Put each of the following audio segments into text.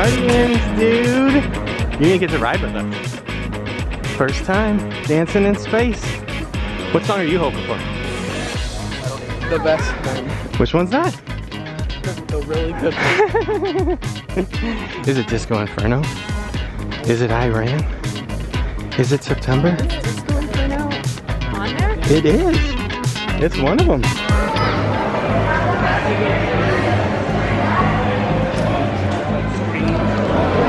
Guardians, dude. You didn't get to ride with us. First time dancing in space. What song are you hoping for? The best one. Which one's that? The really good one. Is it Disco Inferno? Is it Iran? Is it September? Is Disco Inferno on there? It is. It's one of them.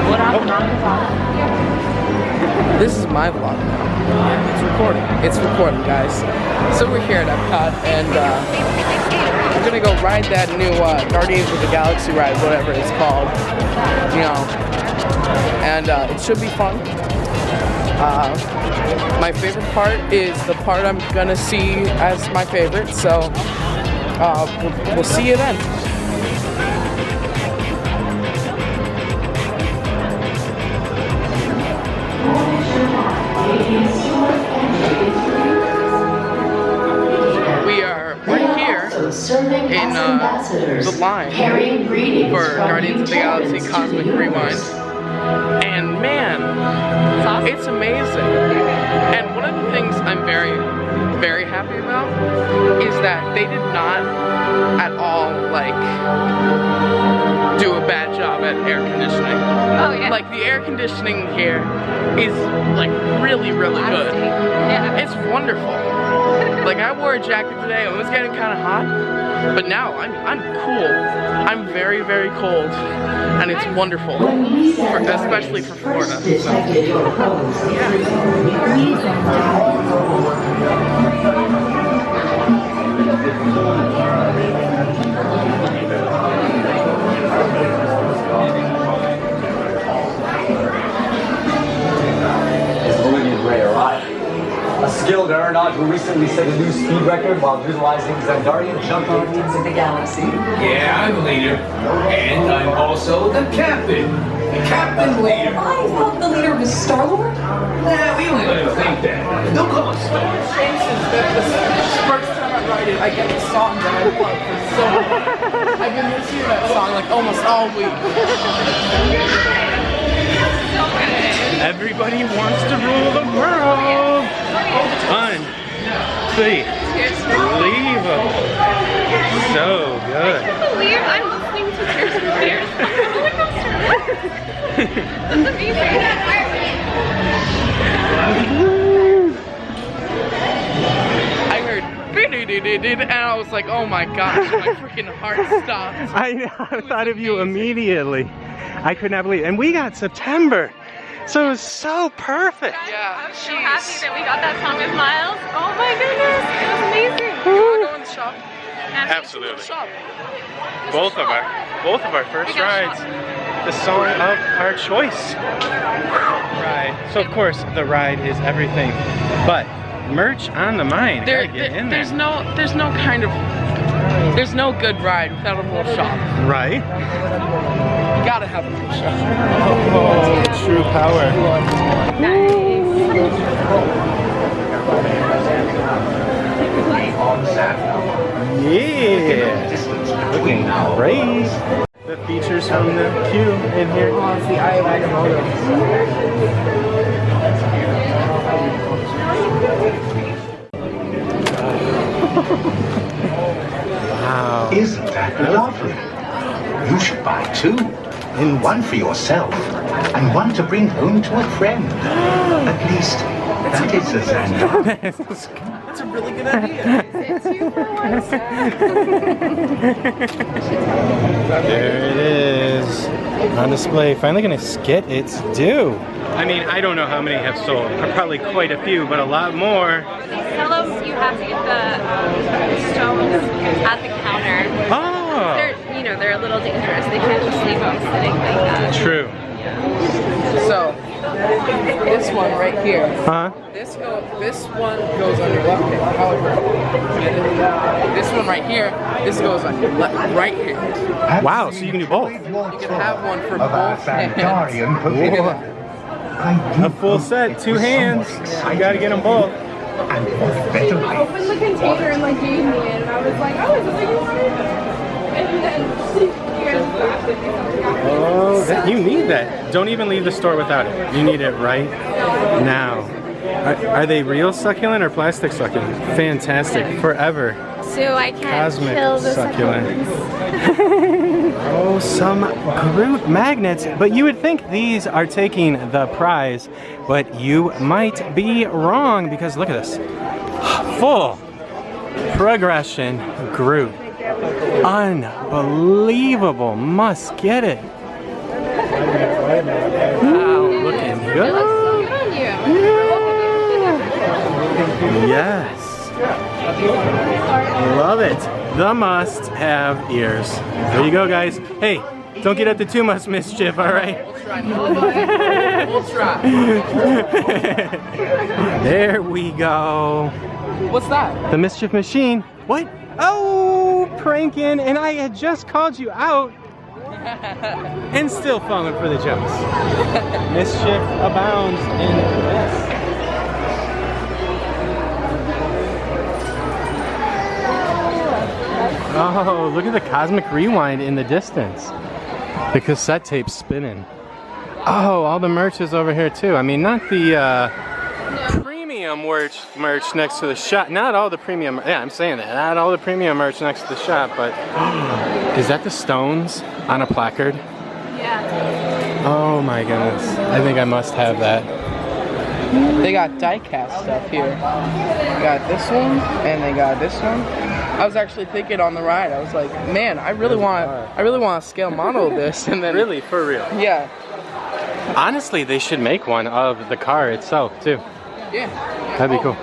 What happened? This is my vlog now. It's recording. It's recording, guys. So we're here at EPCOT, and we're gonna go ride that new Guardians of the Galaxy ride, whatever it's called. You know, and it should be fun. My favorite part is the part I'm gonna see as my favorite. So we'll see you then. We are right here in the line for Guardians of the Galaxy Cosmic Rewind, and man, it's amazing. And one of the things I'm very, very happy about is that they did not at all like do a bad job at air conditioning. Oh yeah. Like the air conditioning here is like really, really good. Yeah. It's wonderful. Like I wore a jacket today, it was getting kind of hot, but now I'm cool. I'm very, very cold, and it's wonderful, especially for Florida. So. A skilled aeronaut who recently set a new speed record while utilizing Xandarian jump Guardians of the Galaxy. Yeah, I'm the leader. And I'm also the captain. The captain leader. I thought the leader was Star-Lord? Nah, we only let him think that. Don't call us Star. This first time I write it, I get the song that I love for so long. I've been listening to that song like almost all week. Everybody wants to rule the world. Unbelievable. So good. I can't believe I'm listening to Tears for Fears. That's amazing. I heard and I was like, oh my gosh, my freaking heart stopped. I thought of you immediately. I could not believe it. And we got September. So it was so perfect. Yeah, I'm so happy that we got that song with Miles. Oh my goodness, it was amazing. You wanna go in the shop? Absolutely. Shop. Both of our first rides. The song of our choice. Right. So of course the ride is everything, but merch on the mind. Gotta get in there. There's no good ride without a little shop. Right. You gotta have a little shop. Oh, true power. Yeah. Looking great. The features from the queue in here. Oh, it's the Eye of Agamotto. Wow. Isn't that lovely? You should buy two. And one for yourself, and one to bring home to a friend. At least, that is a Xandar. That's a really good idea. There it is. On display. Finally gonna get its due. I mean, I don't know how many have sold. Probably quite a few, but a lot more. Tell them you have to get the stones at the counter. Oh! They're a little dangerous. They can't just leave them sitting like that. True. So, this one right here. Huh? This one goes on your left hand. However, this one right here, this goes on your right hand. Wow, so you can do both. You can have one for both hands. A full set, two hands. You gotta get them both. And better life. Opened the container and like gave me it, and I was like, oh, is this what you wanted? And then you guys laughed at me. You need that. Don't even leave the store without it. You need it right now. Are they real succulent or plastic succulent? Fantastic. Forever. So I can't Cosmic kill the succulent. Oh, some Groot magnets. But you would think these are taking the prize, but you might be wrong because look at this. Full progression Groot. Unbelievable. Must get it. Wow, looking good. Yes. Love it. The must have ears. There you go, guys. Hey, don't get up to too much mischief, all right? We'll try. There we go. What's that? The mischief machine. What? Oh, pranking, and I had just called you out and still falling for the jokes. Mischief abounds in this. Oh, look at the cosmic rewind in the distance. The cassette tape's spinning. Oh, all the merch is over here too. I mean, not the premium merch next to the shop. Not all the premium, yeah, I'm saying that. Not all the premium merch next to the shop, but is that the Stones on a placard? Yeah. Oh my goodness. I think I must have that. They got die-cast stuff here. They got this one, and they got this one. I was actually thinking on the ride, I was like, man, I really want to scale model this, and then Really, for real. yeah, Honestly, they should make one of the car itself too. yeah, That'd be cool.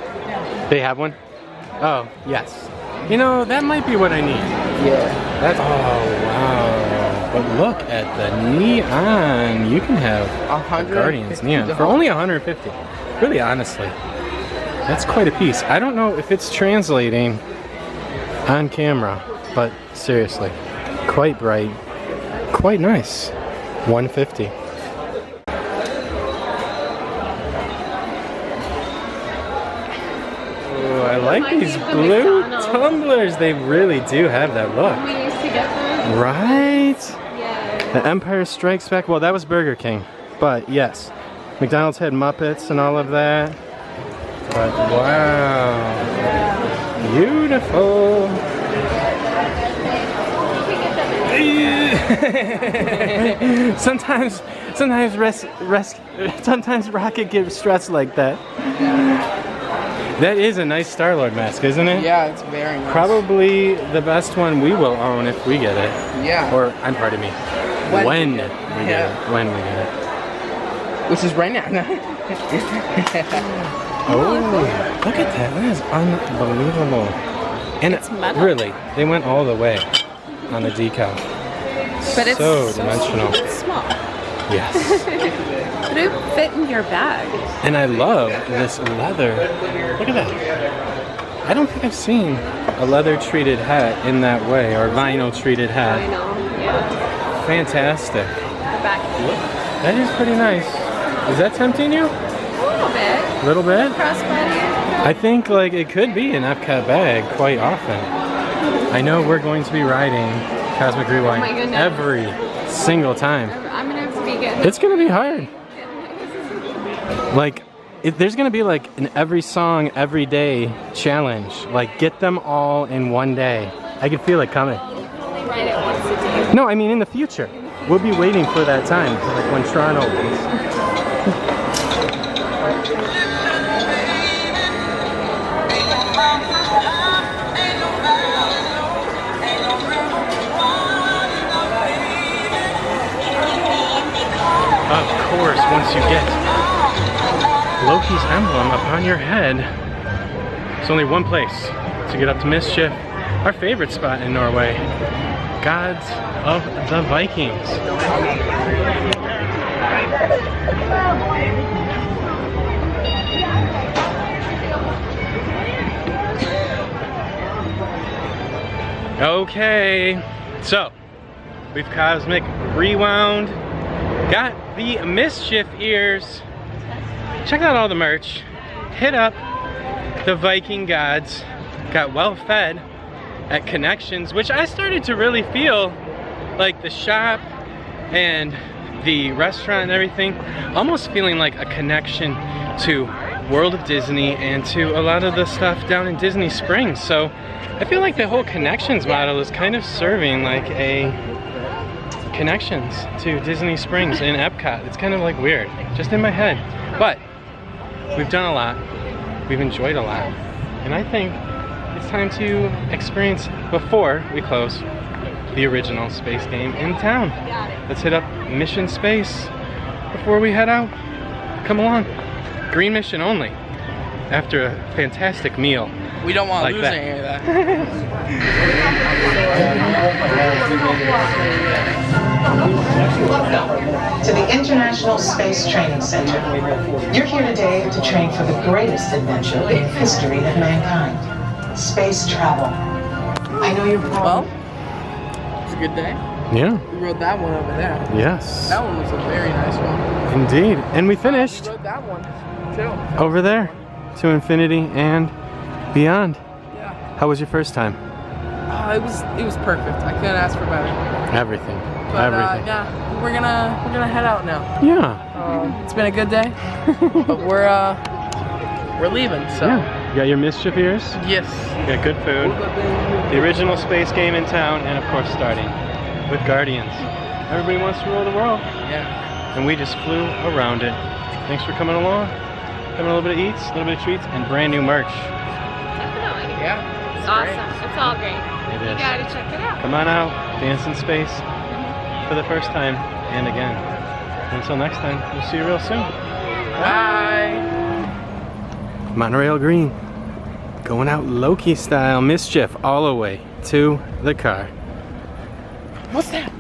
They have one? Oh, yes. You know, that might be what I need. yeah. That's, oh, wow. But look at the neon. You can have Guardians neon for only 150. Really, honestly. That's quite a piece. I don't know if it's translating on camera, but seriously, quite bright, quite nice. 150. Oh, I like these blue tumblers. They really do have that look. We used to get them. Right? Yeah. The Empire Strikes Back. Well, that was Burger King, but yes, McDonald's had Muppets and all of that. But wow, beautiful. sometimes Rocket gets stressed like that. That is a nice Star-Lord mask, isn't it? Yeah, it's very nice. Probably the best one we will own if we get it. Yeah. Or, I'm pardon me, when we get it. When we get it. Which is right now. Oh, look at that. That is unbelievable. And It's metal. really, they went all the way on the decal. But it's so dimensional. It's small. Yes. But it would fit in your bag. And I love this leather. Look at that. I don't think I've seen a leather treated hat in that way, or vinyl treated I hat. know. Yeah. Fantastic. The back. That is pretty nice. Is that tempting you? A little bit. A little bit? Crossbody. I think like it could be an EPCOT bag quite often. I know we're going to be riding Cosmic Rewind my goodness. every single time. I'm gonna have to be getting. It's gonna be hard. Like, there's gonna be like an every song, every day challenge. Like, get them all in one day. I can feel it coming. Only ride it once a day. No, I mean in the future. We'll be waiting for that time, like when Tron opens. Of course, once you get Loki's emblem upon your head, there's only one place to get up to Mischief, our favorite spot in Norway, Gods of the Vikings. Okay, so we've Cosmic Rewound, got the Mischief ears. Check out all the merch. Hit up the Viking gods. Got well fed at Connections, which I started to really feel like the shop and the restaurant and everything, almost feeling like a connection to World of Disney and to a lot of the stuff down in Disney Springs. So I feel like the whole connections model is kind of serving like a connections to Disney Springs and EPCOT. It's kind of like weird, just in my head. But we've done a lot, we've enjoyed a lot, and I think it's time to experience, before we close, the original space game in town. Let's hit up Mission Space before we head out. Come along. Green Mission only. After a fantastic meal. We don't want to like lose that. any of that. To the International Space Training Center. You're here today to train for the greatest adventure in the history of mankind. Space travel. I know you're Well, it's a good day. Yeah. We rode that one over there. Yes. That one was a very nice one. Indeed. And we finished We rode that one too. over there to infinity and beyond. Yeah. How was your first time? It was perfect. I couldn't ask for better. Everything. But Everything. yeah, we're gonna head out now. Yeah. It's been a good day, but we're leaving. So Yeah. You got your mischief ears? yes. You got good food. The original space game in town, and of course starting with Guardians. Everybody wants to rule the world, Yeah. and we just flew around it. Thanks for coming along. Having a little bit of eats, a little bit of treats, and brand new merch. Definitely. Yeah. It's awesome. It's all great. It You is. gotta check it out. Come on out, dance in space for the first time and again. Until next time, we'll see you real soon. Bye. Monorail Green. Going out Loki style, mischief all the way to the car. What's that?